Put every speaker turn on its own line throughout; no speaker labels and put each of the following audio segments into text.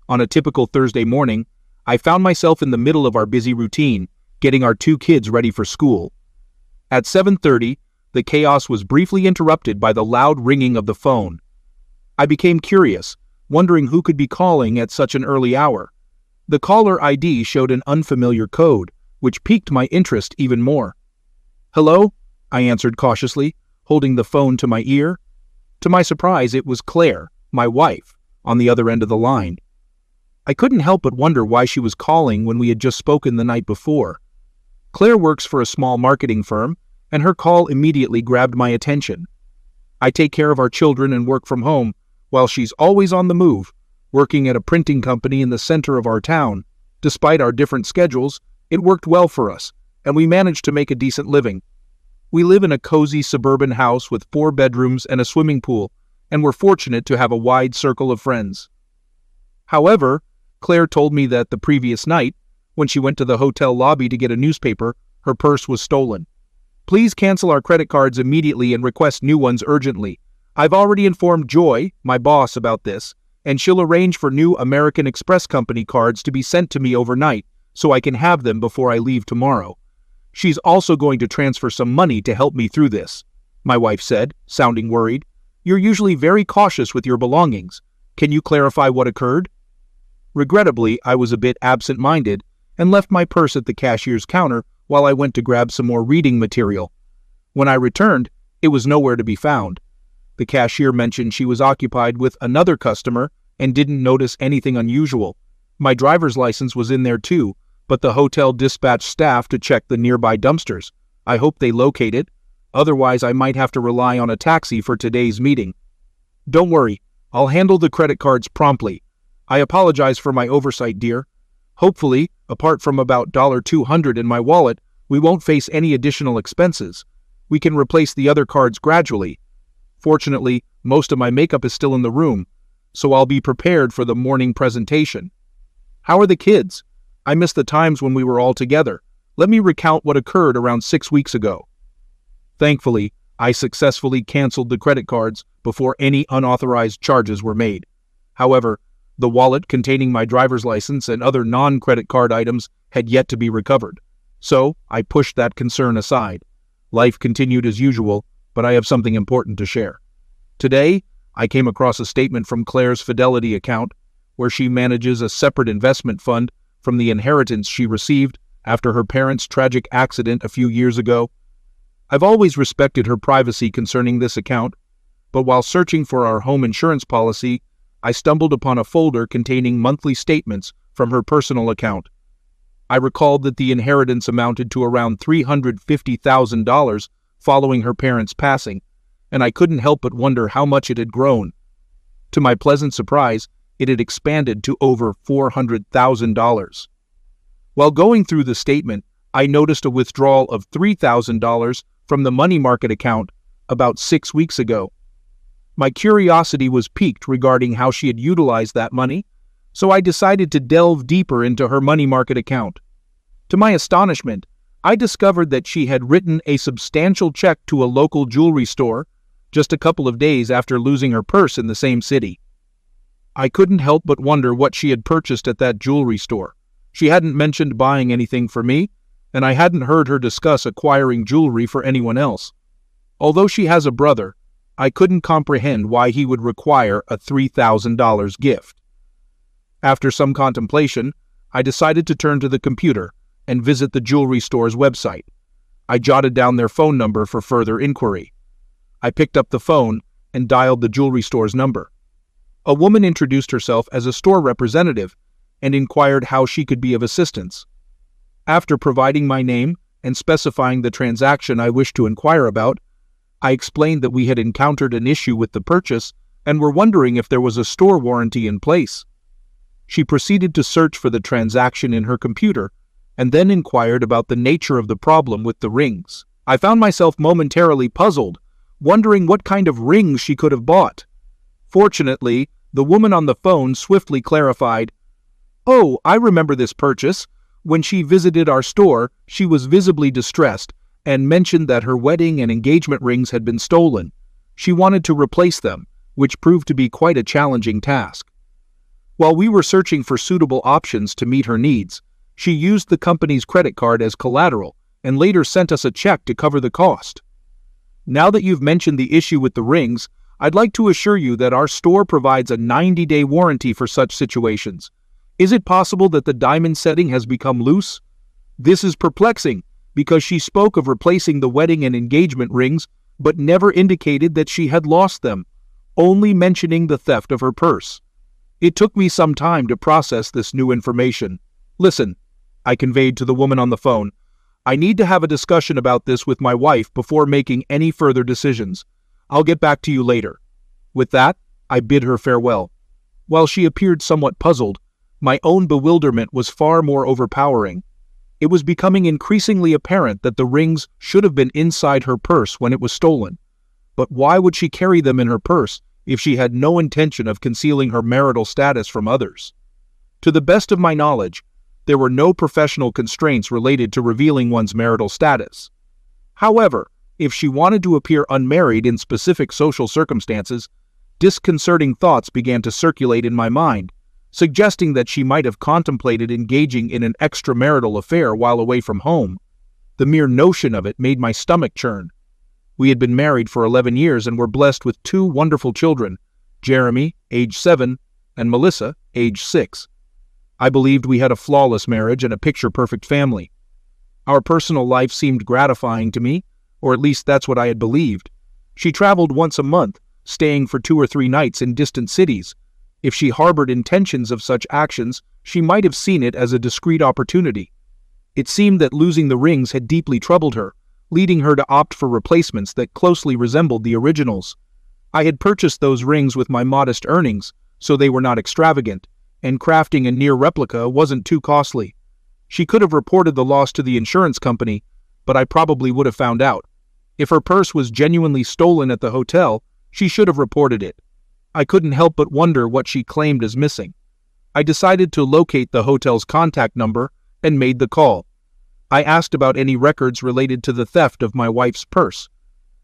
On a typical Thursday morning, I found myself in the middle of our busy routine, getting our 2 kids ready for school. At 7:30, the chaos was briefly interrupted by the loud ringing of the phone. I became curious, wondering who could be calling at such an early hour. The caller ID showed an unfamiliar code, which piqued my interest even more. "Hello?" I answered cautiously, holding the phone to my ear. To my surprise, it was Claire, my wife, on the other end of the line. I couldn't help but wonder why she was calling when we had just spoken the night before. Claire works for a small marketing firm, and her call immediately grabbed my attention. I take care of our children and work from home, while she's always on the move, working at a printing company in the center of our town. Despite our different schedules, it worked well for us, and we managed to make a decent living. We live in a cozy suburban house with 4 bedrooms and a swimming pool, and we're fortunate to have a wide circle of friends. However, Claire told me that the previous night, when she went to the hotel lobby to get a newspaper, her purse was stolen. "Please cancel our credit cards immediately and request new ones urgently. I've already informed Joy, my boss, about this, and she'll arrange for new American Express Company cards to be sent to me overnight so I can have them before I leave tomorrow. She's also going to transfer some money to help me through this," my wife said, sounding worried. "You're usually very cautious with your belongings. Can you clarify what occurred?" Regrettably, I was a bit absent-minded and left my purse at the cashier's counter while I went to grab some more reading material. When I returned, it was nowhere to be found. The cashier mentioned she was occupied with another customer and didn't notice anything unusual. My driver's license was in there too, but the hotel dispatched staff to check the nearby dumpsters. I hope they locate it. Otherwise, I might have to rely on a taxi for today's meeting. "Don't worry, I'll handle the credit cards promptly. I apologize for my oversight, dear. Hopefully, apart from about $200 in my wallet, we won't face any additional expenses. We can replace the other cards gradually. Fortunately, most of my makeup is still in the room, so I'll be prepared for the morning presentation. How are the kids? I miss the times when we were all together. Let me recount what occurred around 6 weeks ago." Thankfully, I successfully canceled the credit cards before any unauthorized charges were made. However, the wallet containing my driver's license and other non-credit card items had yet to be recovered, so I pushed that concern aside. Life continued as usual, but I have something important to share. Today, I came across a statement from Claire's Fidelity account, where she manages a separate investment fund from the inheritance she received after her parents' tragic accident a few years ago. I've always respected her privacy concerning this account, but while searching for our home insurance policy, I stumbled upon a folder containing monthly statements from her personal account. I recalled that the inheritance amounted to around $350,000 following her parents' passing, and I couldn't help but wonder how much it had grown. To my pleasant surprise, it had expanded to over $400,000. While going through the statement, I noticed a withdrawal of $3,000 from the money market account about 6 weeks ago. My curiosity was piqued regarding how she had utilized that money, so I decided to delve deeper into her money market account. To my astonishment, I discovered that she had written a substantial check to a local jewelry store just a couple of days after losing her purse in the same city. I couldn't help but wonder what she had purchased at that jewelry store. She hadn't mentioned buying anything for me, and I hadn't heard her discuss acquiring jewelry for anyone else. Although she has a brother, I couldn't comprehend why he would require a $3,000 gift. After some contemplation, I decided to turn to the computer and visit the jewelry store's website. I jotted down their phone number for further inquiry. I picked up the phone and dialed the jewelry store's number. A woman introduced herself as a store representative and inquired how she could be of assistance. After providing my name and specifying the transaction I wished to inquire about, I explained that we had encountered an issue with the purchase and were wondering if there was a store warranty in place. She proceeded to search for the transaction in her computer and then inquired about the nature of the problem with the rings. I found myself momentarily puzzled, wondering what kind of rings she could have bought. Fortunately, the woman on the phone swiftly clarified, "Oh, I remember this purchase. When she visited our store, she was visibly distressed and mentioned that her wedding and engagement rings had been stolen. She wanted to replace them, which proved to be quite a challenging task." While we were searching for suitable options to meet her needs, she used the company's credit card as collateral and later sent us a check to cover the cost. Now that you've mentioned the issue with the rings, I'd like to assure you that our store provides a 90-day warranty for such situations. Is it possible that the diamond setting has become loose? This is perplexing, because she spoke of replacing the wedding and engagement rings, but never indicated that she had lost them, only mentioning the theft of her purse. It took me some time to process this new information. Listen, I conveyed to the woman on the phone. I need to have a discussion about this with my wife before making any further decisions. I'll get back to you later. With that, I bid her farewell. While she appeared somewhat puzzled, my own bewilderment was far more overpowering. It was becoming increasingly apparent that the rings should have been inside her purse when it was stolen. But why would she carry them in her purse if she had no intention of concealing her marital status from others? To the best of my knowledge, there were no professional constraints related to revealing one's marital status. However, if she wanted to appear unmarried in specific social circumstances, disconcerting thoughts began to circulate in my mind, suggesting that she might have contemplated engaging in an extramarital affair while away from home. The mere notion of it made my stomach churn. We had been married for 11 years and were blessed with 2 wonderful children, Jeremy, age 7, and Melissa, age 6. I believed we had a flawless marriage and a picture-perfect family. Our personal life seemed gratifying to me, or at least that's what I had believed. She traveled once a month, staying for 2 or 3 nights in distant cities. If she harbored intentions of such actions, she might have seen it as a discreet opportunity. It seemed that losing the rings had deeply troubled her, leading her to opt for replacements that closely resembled the originals. I had purchased those rings with my modest earnings, so they were not extravagant, and crafting a near replica wasn't too costly. She could have reported the loss to the insurance company, but I probably would have found out. If her purse was genuinely stolen at the hotel, she should have reported it. I couldn't help but wonder what she claimed as missing. I decided to locate the hotel's contact number and made the call. I asked about any records related to the theft of my wife's purse.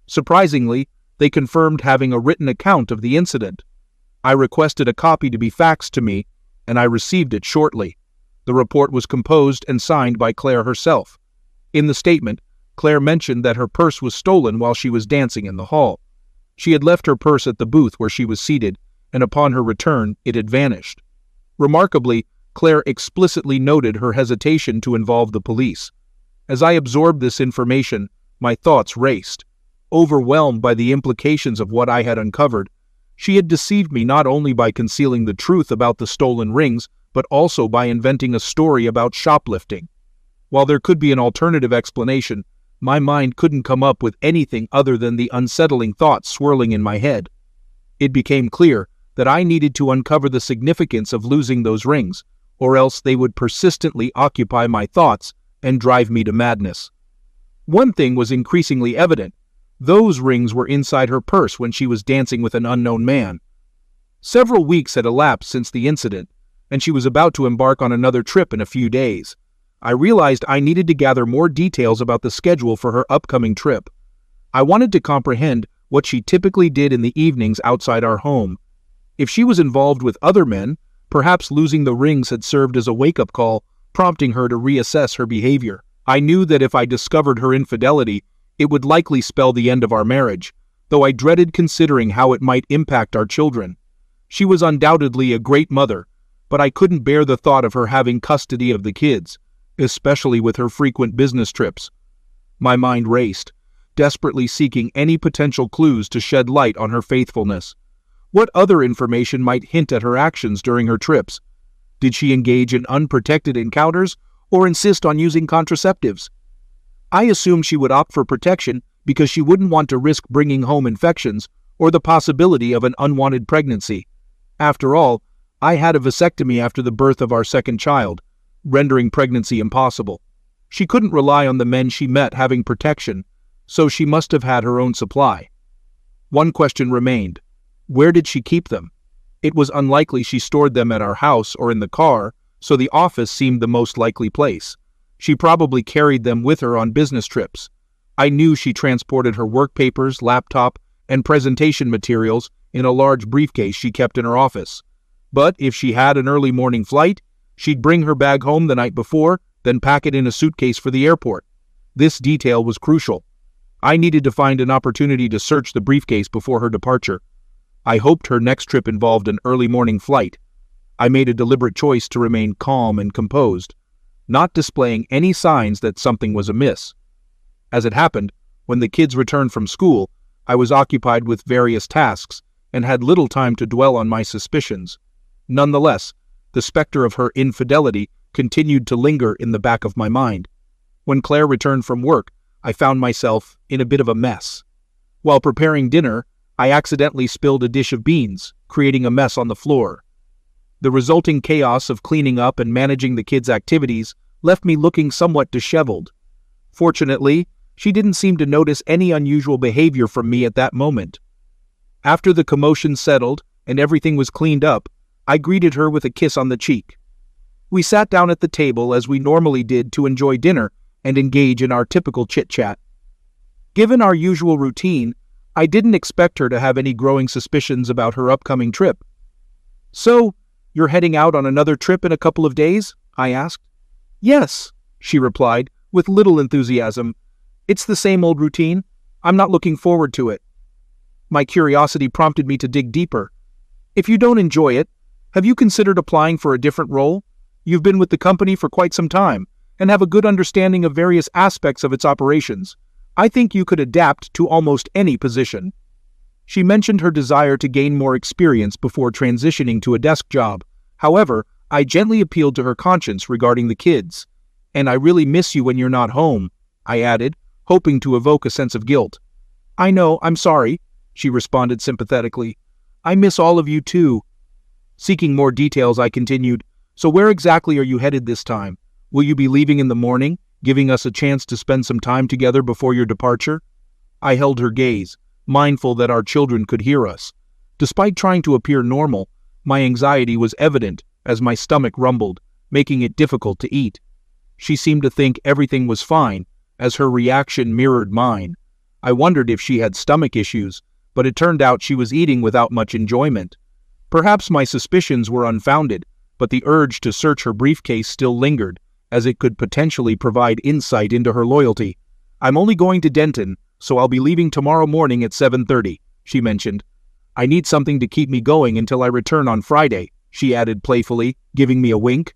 Surprisingly, they confirmed having a written account of the incident. I requested a copy to be faxed to me, and I received it shortly. The report was composed and signed by Claire herself. In the statement, Claire mentioned that her purse was stolen while she was dancing in the hall. She had left her purse at the booth where she was seated, and upon her return, it had vanished. Remarkably, Claire explicitly noted her hesitation to involve the police. As I absorbed this information, my thoughts raced. Overwhelmed by the implications of what I had uncovered, she had deceived me not only by concealing the truth about the stolen rings, but also by inventing a story about shoplifting. While there could be an alternative explanation, my mind couldn't come up with anything other than the unsettling thoughts swirling in my head. It became clear that I needed to uncover the significance of losing those rings, or else they would persistently occupy my thoughts and drive me to madness. One thing was increasingly evident. Those rings were inside her purse when she was dancing with an unknown man. Several weeks had elapsed since the incident, and she was about to embark on another trip in a few days. I realized I needed to gather more details about the schedule for her upcoming trip. I wanted to comprehend what she typically did in the evenings outside our home. If she was involved with other men, perhaps losing the rings had served as a wake-up call, prompting her to reassess her behavior. I knew that if I discovered her infidelity, it would likely spell the end of our marriage, though I dreaded considering how it might impact our children. She was undoubtedly a great mother, but I couldn't bear the thought of her having custody of the kids, especially with her frequent business trips. My mind raced, desperately seeking any potential clues to shed light on her faithfulness. What other information might hint at her actions during her trips? Did she engage in unprotected encounters or insist on using contraceptives? I assumed she would opt for protection because she wouldn't want to risk bringing home infections or the possibility of an unwanted pregnancy. After all, I had a vasectomy after the birth of our second child, rendering pregnancy impossible. She couldn't rely on the men she met having protection, so she must have had her own supply. One question remained. Where did she keep them? It was unlikely she stored them at our house or in the car, so the office seemed the most likely place. She probably carried them with her on business trips. I knew she transported her work papers, laptop, and presentation materials in a large briefcase she kept in her office. But if she had an early morning flight, she'd bring her bag home the night before, then pack it in a suitcase for the airport. This detail was crucial. I needed to find an opportunity to search the briefcase before her departure. I hoped her next trip involved an early morning flight. I made a deliberate choice to remain calm and composed, not displaying any signs that something was amiss. As it happened, when the kids returned from school, I was occupied with various tasks and had little time to dwell on my suspicions. Nonetheless, the specter of her infidelity continued to linger in the back of my mind. When Claire returned from work, I found myself in a bit of a mess. While preparing dinner, I accidentally spilled a dish of beans, creating a mess on the floor. The resulting chaos of cleaning up and managing the kids' activities left me looking somewhat disheveled. Fortunately, she didn't seem to notice any unusual behavior from me at that moment. After the commotion settled and everything was cleaned up, I greeted her with a kiss on the cheek. We sat down at the table as we normally did to enjoy dinner and engage in our typical chit-chat. Given our usual routine, I didn't expect her to have any growing suspicions about her upcoming trip. "So, you're heading out on another trip in a couple of days?" I asked. "Yes," she replied, with little enthusiasm. "It's the same old routine. I'm not looking forward to it." My curiosity prompted me to dig deeper. "If you don't enjoy it, have you considered applying for a different role? You've been with the company for quite some time and have a good understanding of various aspects of its operations. I think you could adapt to almost any position." She mentioned her desire to gain more experience before transitioning to a desk job. However, I gently appealed to her conscience regarding the kids. "And I really miss you when you're not home," I added, hoping to evoke a sense of guilt. "I know, I'm sorry," she responded sympathetically. "I miss all of you too." Seeking more details, I continued, "So where exactly are you headed this time? Will you be leaving in the morning, giving us a chance to spend some time together before your departure?" I held her gaze, mindful that our children could hear us. Despite trying to appear normal, my anxiety was evident as my stomach rumbled, making it difficult to eat. She seemed to think everything was fine, as her reaction mirrored mine. I wondered if she had stomach issues, but it turned out she was eating without much enjoyment. Perhaps my suspicions were unfounded, but the urge to search her briefcase still lingered, as it could potentially provide insight into her loyalty. "I'm only going to Denton, so I'll be leaving tomorrow morning at 7:30, she mentioned. "I need something to keep me going until I return on Friday," she added playfully, giving me a wink.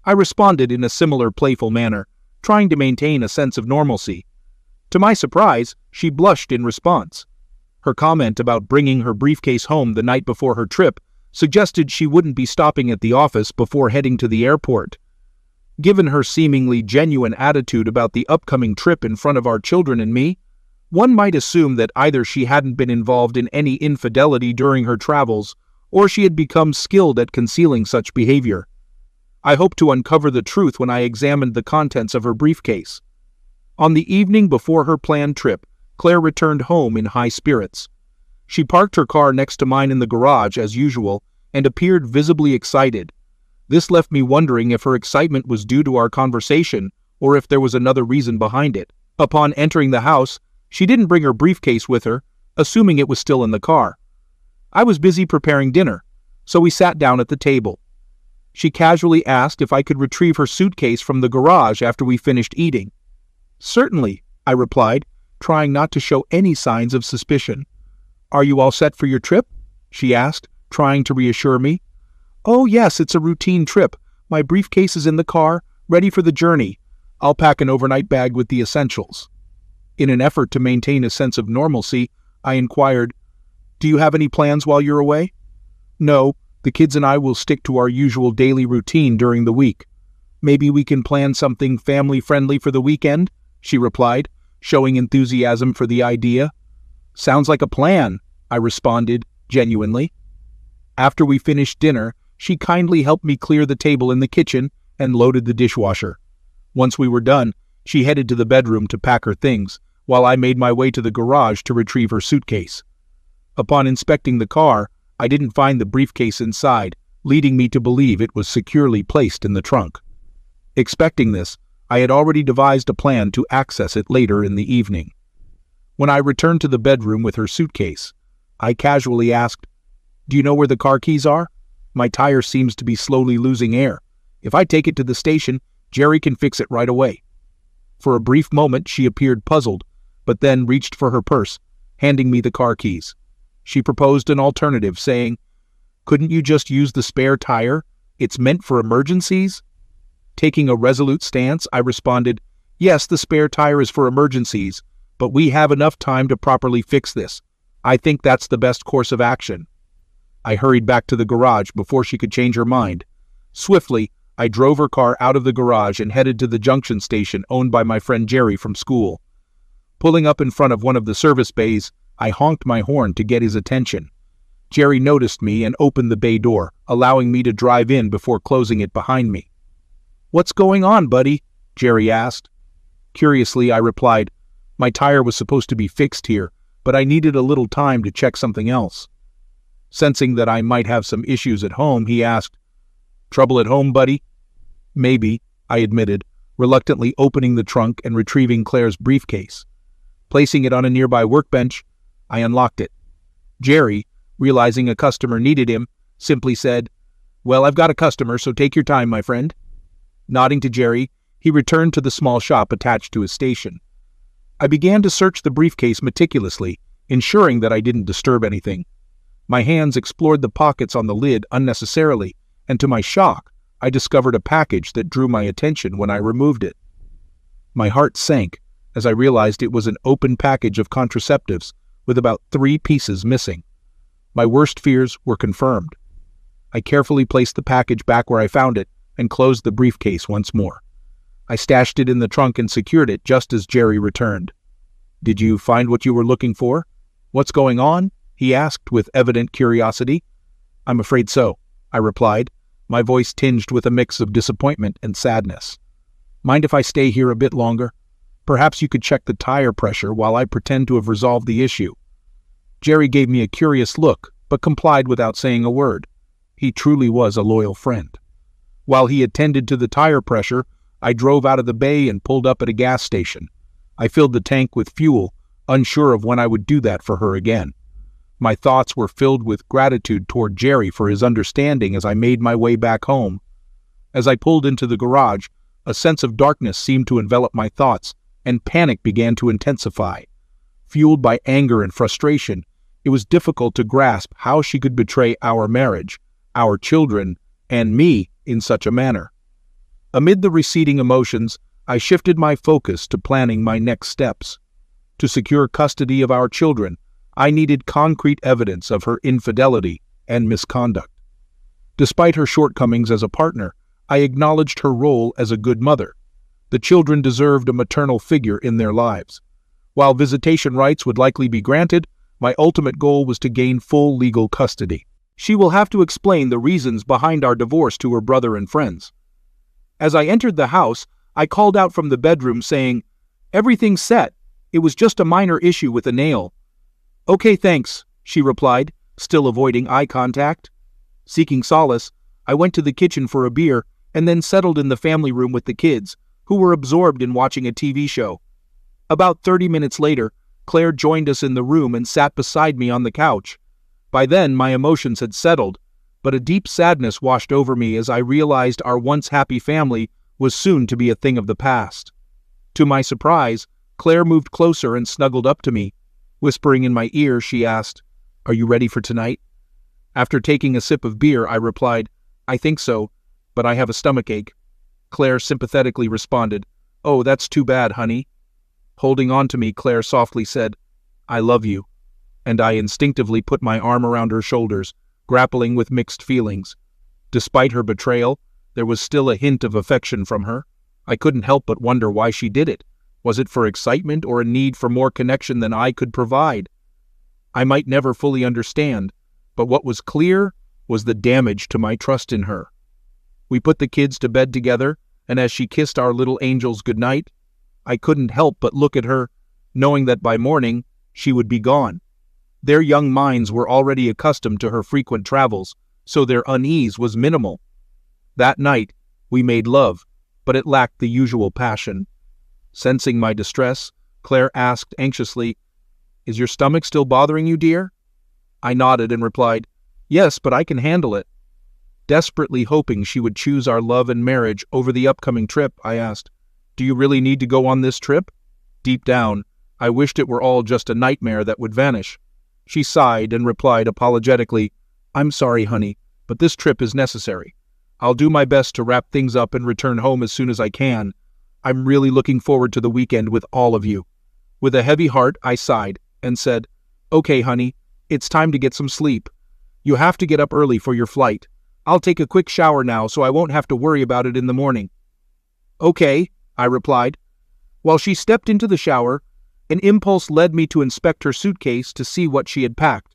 I responded in a similar playful manner, trying to maintain a sense of normalcy. To my surprise, she blushed in response. Her comment about bringing her briefcase home the night before her trip suggested she wouldn't be stopping at the office before heading to the airport. Given her seemingly genuine attitude about the upcoming trip in front of our children and me, one might assume that either she hadn't been involved in any infidelity during her travels, or she had become skilled at concealing such behavior. I hoped to uncover the truth when I examined the contents of her briefcase. On the evening before her planned trip, Claire returned home in high spirits. She parked her car next to mine in the garage as usual and appeared visibly excited. This left me wondering if her excitement was due to our conversation or if there was another reason behind it. Upon entering the house, she didn't bring her briefcase with her, assuming it was still in the car. I was busy preparing dinner, so we sat down at the table. She casually asked if I could retrieve her suitcase from the garage after we finished eating. "Certainly," I replied, trying not to show any signs of suspicion. "Are you all set for your trip?" she asked, trying to reassure me. "Oh yes, it's a routine trip. My briefcase is in the car, ready for the journey. I'll pack an overnight bag with the essentials." In an effort to maintain a sense of normalcy, I inquired, "Do you have any plans while you're away?" "No, the kids and I will stick to our usual daily routine during the week. Maybe we can plan something family-friendly for the weekend?" she replied, showing enthusiasm for the idea. "Sounds like a plan," I responded, genuinely. After we finished dinner, she kindly helped me clear the table in the kitchen and loaded the dishwasher. Once we were done, she headed to the bedroom to pack her things, while I made my way to the garage to retrieve her suitcase. Upon inspecting the car, I didn't find the briefcase inside, leading me to believe it was securely placed in the trunk. Expecting this, I had already devised a plan to access it later in the evening. When I returned to the bedroom with her suitcase, I casually asked, "Do you know where the car keys are? My tire seems to be slowly losing air. If I take it to the station, Jerry can fix it right away." For a brief moment she appeared puzzled, but then reached for her purse, handing me the car keys. She proposed an alternative, saying, "Couldn't you just use the spare tire? It's meant for emergencies?" Taking a resolute stance, I responded, "Yes, the spare tire is for emergencies, but we have enough time to properly fix this. I think that's the best course of action." I hurried back to the garage before she could change her mind. Swiftly, I drove her car out of the garage and headed to the junction station owned by my friend Jerry from school. Pulling up in front of one of the service bays, I honked my horn to get his attention. Jerry noticed me and opened the bay door, allowing me to drive in before closing it behind me. "What's going on, buddy?" Jerry asked. Curiously, I replied, "My tire was supposed to be fixed here, but I needed a little time to check something else." Sensing that I might have some issues at home, he asked, "Trouble at home, buddy?" "Maybe," I admitted, reluctantly opening the trunk and retrieving Claire's briefcase. Placing it on a nearby workbench, I unlocked it. Jerry, realizing a customer needed him, simply said, "Well, I've got a customer, so take your time, my friend." Nodding to Jerry, he returned to the small shop attached to his station. I began to search the briefcase meticulously, ensuring that I didn't disturb anything. My hands explored the pockets on the lid unnecessarily, and to my shock, I discovered a package that drew my attention when I removed it. My heart sank as I realized it was an open package of contraceptives with about 3 pieces missing. My worst fears were confirmed. I carefully placed the package back where I found it and closed the briefcase once more. I stashed it in the trunk and secured it just as Jerry returned. "Did you find what you were looking for? What's going on?" he asked with evident curiosity. "I'm afraid so," I replied, my voice tinged with a mix of disappointment and sadness. "Mind if I stay here a bit longer? Perhaps you could check the tire pressure while I pretend to have resolved the issue." Jerry gave me a curious look, but complied without saying a word. He truly was a loyal friend. While he attended to the tire pressure, I drove out of the bay and pulled up at a gas station. I filled the tank with fuel, unsure of when I would do that for her again. My thoughts were filled with gratitude toward Jerry for his understanding as I made my way back home. As I pulled into the garage, a sense of darkness seemed to envelop my thoughts, and panic began to intensify. Fueled by anger and frustration, it was difficult to grasp how she could betray our marriage, our children, and me in such a manner. Amid the receding emotions, I shifted my focus to planning my next steps. To secure custody of our children, I needed concrete evidence of her infidelity and misconduct. Despite her shortcomings as a partner, I acknowledged her role as a good mother. The children deserved a maternal figure in their lives. While visitation rights would likely be granted, my ultimate goal was to gain full legal custody. She will have to explain the reasons behind our divorce to her brother and friends. As I entered the house, I called out from the bedroom saying, "Everything's set. It was just a minor issue with a nail." "Okay, thanks," she replied, still avoiding eye contact. Seeking solace, I went to the kitchen for a beer and then settled in the family room with the kids, who were absorbed in watching a TV show. About 30 minutes later, Claire joined us in the room and sat beside me on the couch. By then, my emotions had settled, but a deep sadness washed over me as I realized our once happy family was soon to be a thing of the past. To my surprise, Claire moved closer and snuggled up to me. Whispering in my ear, she asked, "Are you ready for tonight?" After taking a sip of beer, I replied, "I think so, but I have a stomachache." Claire sympathetically responded, "Oh, that's too bad, honey." Holding on to me, Claire softly said, "I love you," and I instinctively put my arm around her shoulders, grappling with mixed feelings. Despite her betrayal, there was still a hint of affection from her. I couldn't help but wonder why she did it. Was it for excitement or a need for more connection than I could provide? I might never fully understand, but what was clear was the damage to my trust in her. We put the kids to bed together, and as she kissed our little angels goodnight, I couldn't help but look at her, knowing that by morning she would be gone. Their young minds were already accustomed to her frequent travels, so their unease was minimal. That night, we made love, but it lacked the usual passion. Sensing my distress, Claire asked anxiously, "Is your stomach still bothering you, dear?" I nodded and replied, "Yes, but I can handle it." Desperately hoping she would choose our love and marriage over the upcoming trip, I asked, "Do you really need to go on this trip?" Deep down, I wished it were all just a nightmare that would vanish. She sighed and replied apologetically, "I'm sorry, honey, but this trip is necessary. I'll do my best to wrap things up and return home as soon as I can. I'm really looking forward to the weekend with all of you." With a heavy heart, I sighed and said, "Okay, honey, it's time to get some sleep. You have to get up early for your flight. I'll take a quick shower now so I won't have to worry about it in the morning." "Okay," I replied. While she stepped into the shower, an impulse led me to inspect her suitcase to see what she had packed.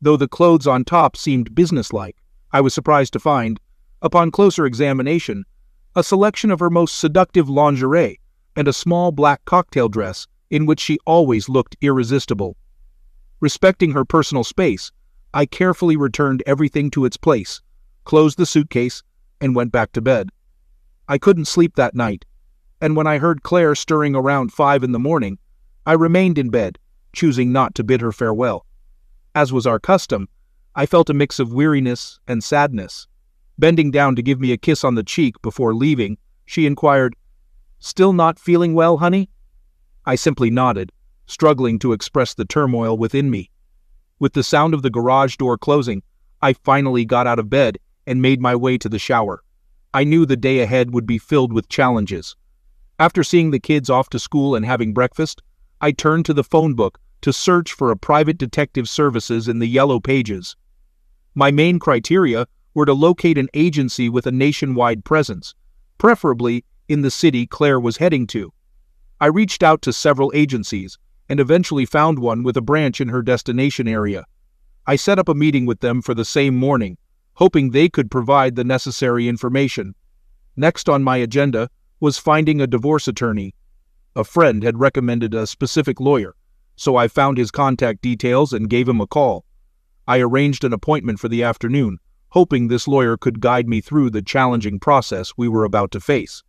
Though the clothes on top seemed businesslike, I was surprised to find, upon closer examination, a selection of her most seductive lingerie and a small black cocktail dress in which she always looked irresistible. Respecting her personal space, I carefully returned everything to its place, closed the suitcase, and went back to bed. I couldn't sleep that night, and when I heard Claire stirring around 5 in the morning, I remained in bed, choosing not to bid her farewell. As was our custom, I felt a mix of weariness and sadness. Bending down to give me a kiss on the cheek before leaving, she inquired, "Still not feeling well, honey?" I simply nodded, struggling to express the turmoil within me. With the sound of the garage door closing, I finally got out of bed and made my way to the shower. I knew the day ahead would be filled with challenges. After seeing the kids off to school and having breakfast, I turned to the phone book to search for a private detective services in the yellow pages. My main criteria were to locate an agency with a nationwide presence, preferably in the city Claire was heading to. I reached out to several agencies and eventually found one with a branch in her destination area. I set up a meeting with them for the same morning, hoping they could provide the necessary information. Next on my agenda was finding a divorce attorney. A friend had recommended a specific lawyer, so I found his contact details and gave him a call. I arranged an appointment for the afternoon, hoping this lawyer could guide me through the challenging process we were about to face.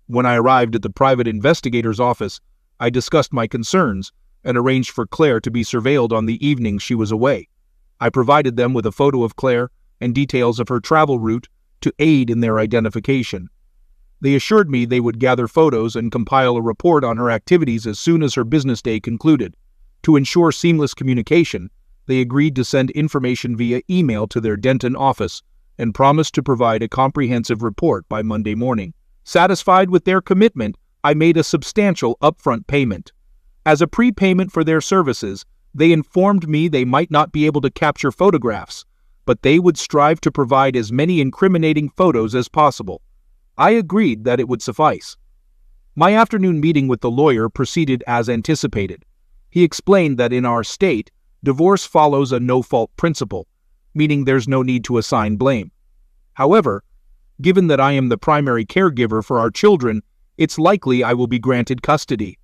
When I arrived at the private investigator's office, I discussed my concerns and arranged for Claire to be surveilled on the evening she was away. I provided them with a photo of Claire and details of her travel route to aid in their identification. They assured me they would gather photos and compile a report on her activities as soon as her business day concluded. To ensure seamless communication, they agreed to send information via email to their Denton office and promised to provide a comprehensive report by Monday morning. Satisfied with their commitment, I made a substantial upfront payment. As a prepayment for their services, they informed me they might not be able to capture photographs, but they would strive to provide as many incriminating photos as possible. I agreed that it would suffice. My afternoon meeting with the lawyer proceeded as anticipated. He explained that in our state, divorce follows a no-fault principle, meaning there's no need to assign blame. However, given that I am the primary caregiver for our children, it's likely I will be granted custody.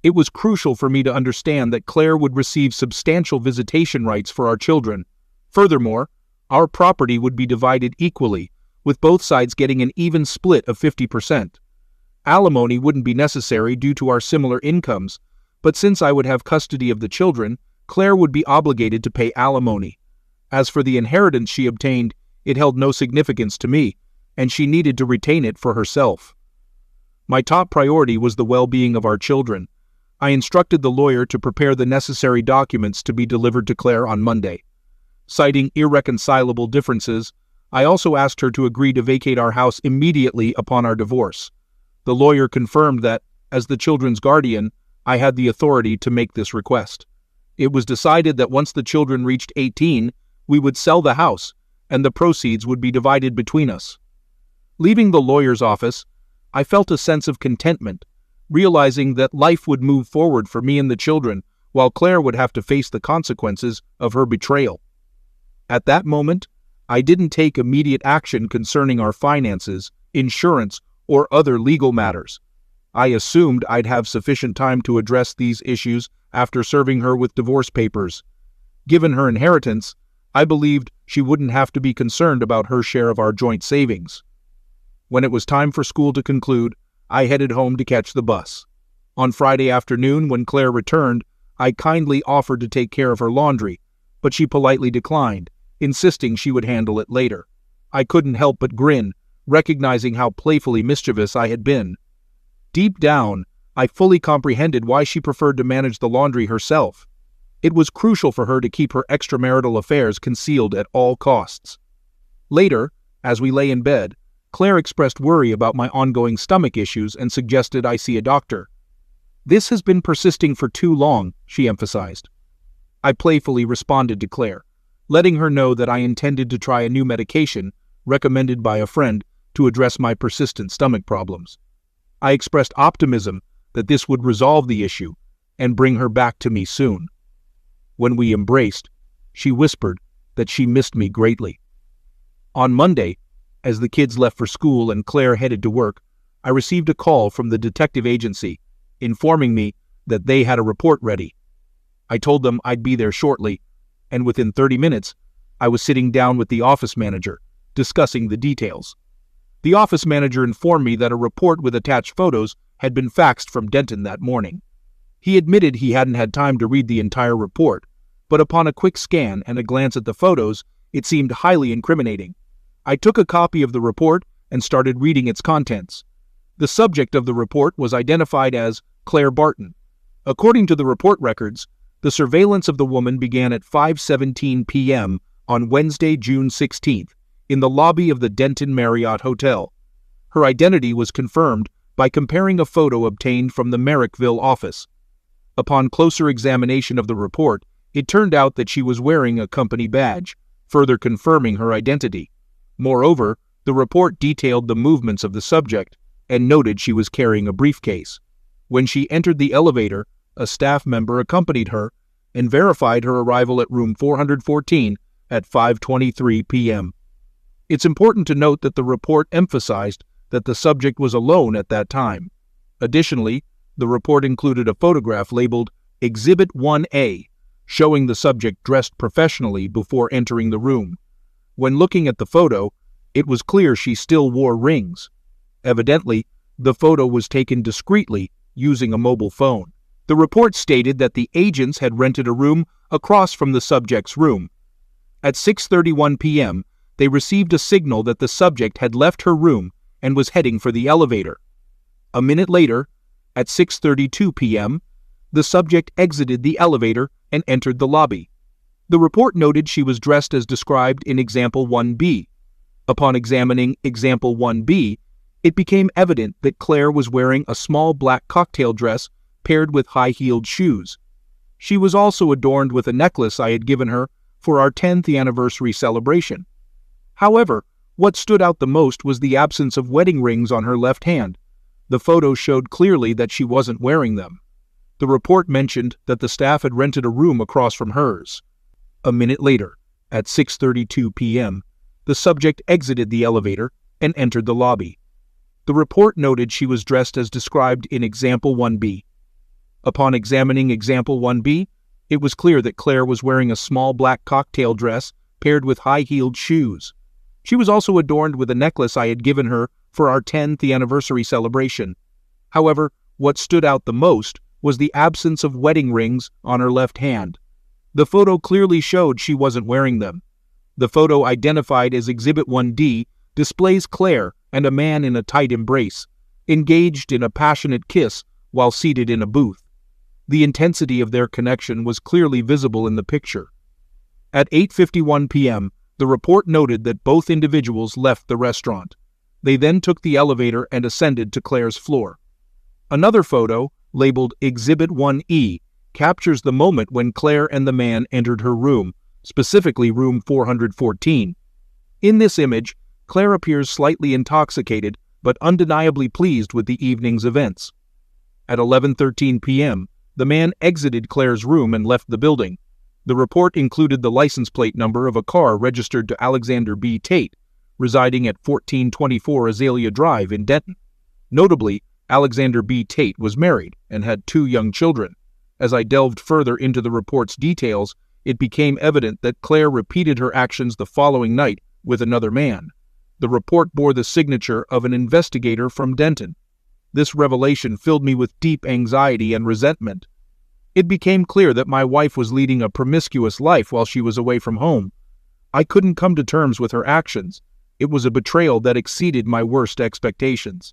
It was crucial for me to understand that Claire would receive substantial visitation rights for our children. Furthermore, our property would be divided equally, with both sides getting an even split of 50%. Alimony wouldn't be necessary due to our similar incomes, but since I would have custody of the children, Claire would be obligated to pay alimony. As for the inheritance she obtained, it held no significance to me, and she needed to retain it for herself. My top priority was the well-being of our children. I instructed the lawyer to prepare the necessary documents to be delivered to Claire on Monday. Citing irreconcilable differences, I also asked her to agree to vacate our house immediately upon our divorce. The lawyer confirmed that, as the children's guardian, I had the authority to make this request. It was decided that once the children reached 18, we would sell the house, and the proceeds would be divided between us. Leaving the lawyer's office, I felt a sense of contentment, realizing that life would move forward for me and the children, while Claire would have to face the consequences of her betrayal. At that moment, I didn't take immediate action concerning our finances, insurance, or other legal matters. I assumed I'd have sufficient time to address these issues after serving her with divorce papers. Given her inheritance, I believed she wouldn't have to be concerned about her share of our joint savings. When it was time for school to conclude, I headed home to catch the bus. On Friday afternoon, when Claire returned, I kindly offered to take care of her laundry, but she politely declined, insisting she would handle it later. I couldn't help but grin, recognizing how playfully mischievous I had been. Deep down, I fully comprehended why she preferred to manage the laundry herself. It was crucial for her to keep her extramarital affairs concealed at all costs. Later, as we lay in bed, Claire expressed worry about my ongoing stomach issues and suggested I see a doctor. "This has been persisting for too long," she emphasized. I playfully responded to Claire, letting her know that I intended to try a new medication recommended by a friend to address my persistent stomach problems. I expressed optimism that this would resolve the issue and bring her back to me soon. When we embraced, she whispered that she missed me greatly. On Monday, as the kids left for school and Claire headed to work, I received a call from the detective agency informing me that they had a report ready. I told them I'd be there shortly, and within 30 minutes, I was sitting down with the office manager, discussing the details. The office manager informed me that a report with attached photos had been faxed from Denton that morning. He admitted he hadn't had time to read the entire report, but upon a quick scan and a glance at the photos, it seemed highly incriminating. I took a copy of the report and started reading its contents. The subject of the report was identified as Claire Barton. According to the report records, the surveillance of the woman began at 5:17 p.m. on Wednesday, June 16th, in the lobby of the Denton Marriott Hotel. Her identity was confirmed by comparing a photo obtained from the Merrickville office. Upon closer examination of the report, it turned out that she was wearing a company badge, further confirming her identity. Moreover, the report detailed the movements of the subject and noted she was carrying a briefcase. When she entered the elevator, a staff member accompanied her and verified her arrival at room 414 at 5:23 p.m. It's important to note that the report emphasized that the subject was alone at that time. Additionally, the report included a photograph labeled Exhibit 1A, showing the subject dressed professionally before entering the room. When looking at the photo, it was clear she still wore rings. Evidently, the photo was taken discreetly using a mobile phone. The report stated that the agents had rented a room across from the subject's room. At 6:31 p.m., they received a signal that the subject had left her room and was heading for the elevator. A minute later, at 6:32 p.m., the subject exited the elevator and entered the lobby. The report noted she was dressed as described in Example 1B. Upon examining Example 1B, it became evident that Claire was wearing a small black cocktail dress paired with high-heeled shoes. She was also adorned with a necklace I had given her for our 10th anniversary celebration. However, what stood out the most was the absence of wedding rings on her left hand. The photo showed clearly that she wasn't wearing them. The report mentioned that the staff had rented a room across from hers. A minute later, at 6:32 p.m., the subject exited the elevator and entered the lobby. The report noted she was dressed as described in Example 1B. Upon examining Example 1B, it was clear that Claire was wearing a small black cocktail dress paired with high-heeled shoes. She was also adorned with a necklace I had given her for our 10th anniversary celebration. However, what stood out the most was the absence of wedding rings on her left hand. The photo clearly showed she wasn't wearing them. The photo, identified as Exhibit 1D, displays Claire and a man in a tight embrace, engaged in a passionate kiss while seated in a booth. The intensity of their connection was clearly visible in the picture. At 8:51 p.m., the report noted that both individuals left the restaurant. They then took the elevator and ascended to Claire's floor. Another photo, labeled Exhibit 1E, captures the moment when Claire and the man entered her room, specifically room 414. In this image, Claire appears slightly intoxicated but undeniably pleased with the evening's events. At 11:13 p.m., the man exited Claire's room and left the building. The report included the license plate number of a car registered to Alexander B. Tate, residing at 1424 Azalea Drive in Denton. Notably, Alexander B. Tate was married and had 2 young children. As I delved further into the report's details, it became evident that Claire repeated her actions the following night with another man. The report bore the signature of an investigator from Denton. This revelation filled me with deep anxiety and resentment. It became clear that my wife was leading a promiscuous life while she was away from home. I couldn't come to terms with her actions, and It was a betrayal that exceeded my worst expectations.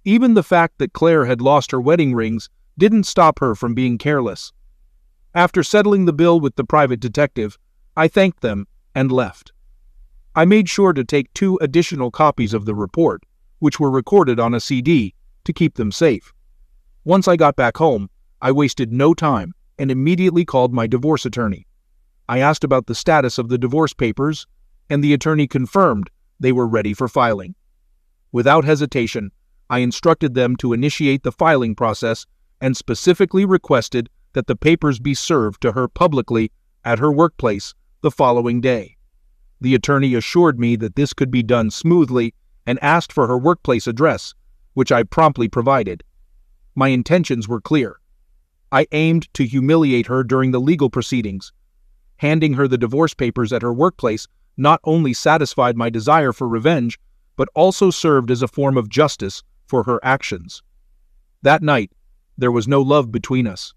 Even the fact that Claire had lost her wedding rings didn't stop her from being careless. After settling the bill with the private detective, I thanked them and left. I made sure to take 2 additional copies of the report, which were recorded on a CD, to keep them safe. Once I got back home, I wasted no time and immediately called my divorce attorney. I asked about the status of the divorce papers, and the attorney confirmed they were ready for filing. Without hesitation, I instructed them to initiate the filing process and specifically requested that the papers be served to her publicly at her workplace the following day. The attorney assured me that this could be done smoothly and asked for her workplace address, which I promptly provided. My intentions were clear. I aimed to humiliate her during the legal proceedings. Handing her the divorce papers at her workplace not only satisfied my desire for revenge, but also served as a form of justice for her actions. That night, there was no love between us.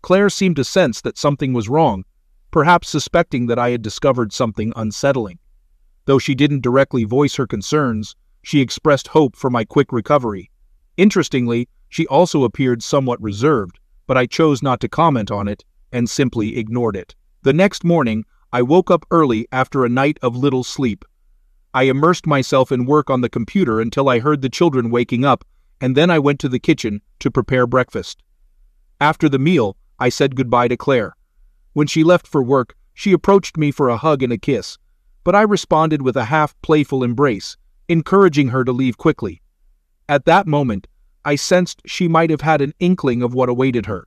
Claire seemed to sense that something was wrong, perhaps suspecting that I had discovered something unsettling. Though she didn't directly voice her concerns, she expressed hope for my quick recovery. Interestingly, she also appeared somewhat reserved, but I chose not to comment on it and simply ignored it. The next morning, I woke up early after a night of little sleep. I immersed myself in work on the computer until I heard the children waking up, and then I went to the kitchen to prepare breakfast. After the meal, I said goodbye to Claire. When she left for work, she approached me for a hug and a kiss, but I responded with a half-playful embrace, encouraging her to leave quickly. At that moment, I sensed she might have had an inkling of what awaited her.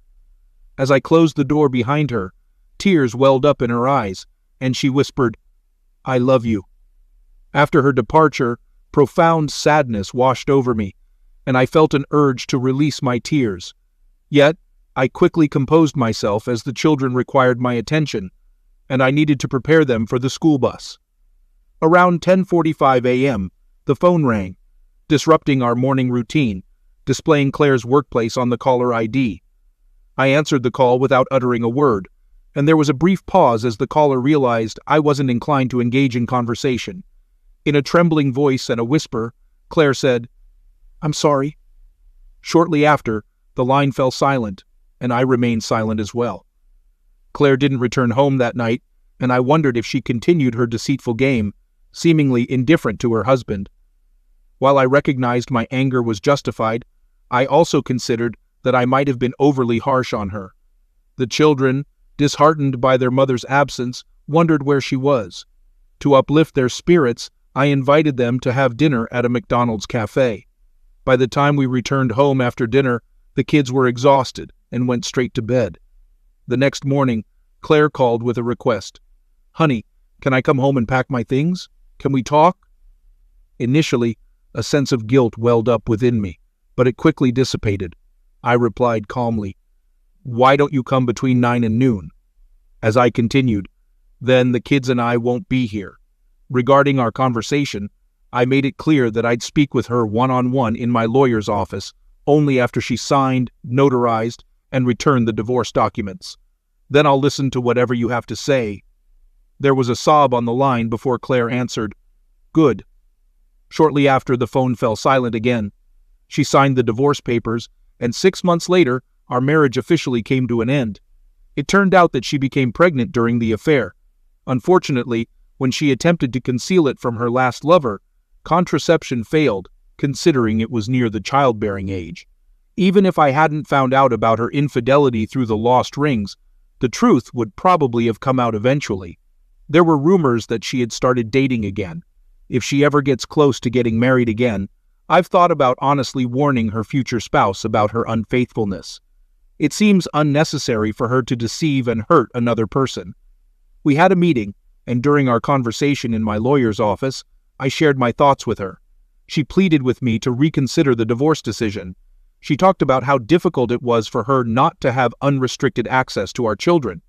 As I closed the door behind her, tears welled up in her eyes, and she whispered, "I love you." After her departure, profound sadness washed over me, and I felt an urge to release my tears. Yet, I quickly composed myself as the children required my attention, and I needed to prepare them for the school bus. Around 10:45 a.m., the phone rang, disrupting our morning routine, displaying Claire's workplace on the caller ID. I answered the call without uttering a word, and there was a brief pause as the caller realized I wasn't inclined to engage in conversation. In a trembling voice and a whisper, Claire said, "I'm sorry." Shortly after, the line fell silent, and I remained silent as well. Claire didn't return home that night, and I wondered if she continued her deceitful game, seemingly indifferent to her husband. While I recognized my anger was justified, I also considered that I might have been overly harsh on her. The children, disheartened by their mother's absence, wondered where she was. To uplift their spirits, I invited them to have dinner at a McDonald's cafe. By the time we returned home after dinner, the kids were exhausted and went straight to bed. The next morning, Claire called with a request. "Honey, can I come home and pack my things? Can we talk?" Initially, a sense of guilt welled up within me, but it quickly dissipated. I replied calmly, "Why don't you come between 9 and noon?" As I continued, "Then the kids and I won't be here." Regarding our conversation, I made it clear that I'd speak with her one-on-one in my lawyer's office only after she signed, notarized, and returned the divorce documents. "Then I'll listen to whatever you have to say." There was a sob on the line before Claire answered, "Good." Shortly after, the phone fell silent again. She signed the divorce papers, and 6 months later, our marriage officially came to an end. It turned out that she became pregnant during the affair. Unfortunately, when she attempted to conceal it from her last lover, contraception failed, considering it was near the childbearing age. Even if I hadn't found out about her infidelity through the lost rings, the truth would probably have come out eventually. There were rumors that she had started dating again. If she ever gets close to getting married again, I've thought about honestly warning her future spouse about her unfaithfulness. It seems unnecessary for her to deceive and hurt another person. We had a meeting, and during our conversation in my lawyer's office, I shared my thoughts with her. She pleaded with me to reconsider the divorce decision. She talked about how difficult it was for her not to have unrestricted access to our children.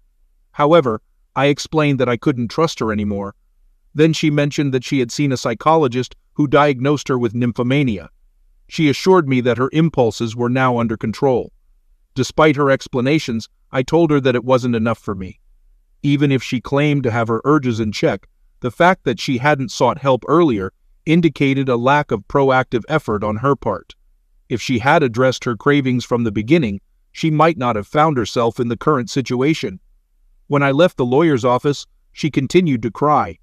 However, I explained that I couldn't trust her anymore. Then she mentioned that she had seen a psychologist who diagnosed her with nymphomania. She assured me that her impulses were now under control. Despite her explanations, I told her that it wasn't enough for me. Even if she claimed to have her urges in check, the fact that she hadn't sought help earlier indicated a lack of proactive effort on her part. If she had addressed her cravings from the beginning, she might not have found herself in the current situation. When I left the lawyer's office, she continued to cry.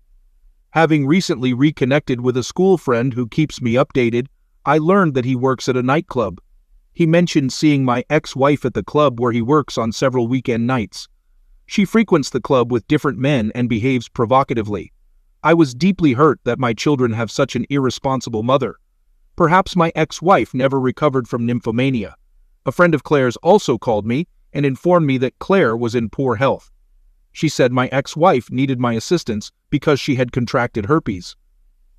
Having recently reconnected with a school friend who keeps me updated, I learned that he works at a nightclub. He mentioned seeing my ex-wife at the club where he works on several weekend nights. She frequents the club with different men and behaves provocatively. I was deeply hurt that my children have such an irresponsible mother. Perhaps my ex-wife never recovered from nymphomania. A friend of Claire's also called me and informed me that Claire was in poor health. She said my ex-wife needed my assistance because she had contracted herpes.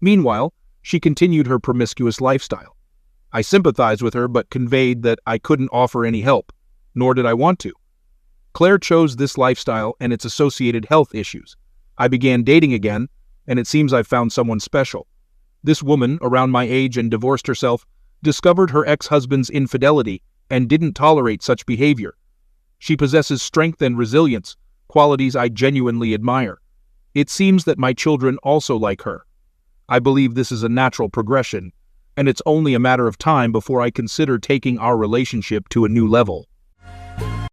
Meanwhile, she continued her promiscuous lifestyle. I sympathized with her but conveyed that I couldn't offer any help, nor did I want to. Claire chose this lifestyle and its associated health issues. I began dating again, and it seems I've found someone special. This woman, around my age and divorced herself, discovered her ex-husband's infidelity and didn't tolerate such behavior. She possesses strength and resilience, qualities I genuinely admire. It seems that my children also like her. I believe this is a natural progression, and it's only a matter of time before I consider taking our relationship to a new level.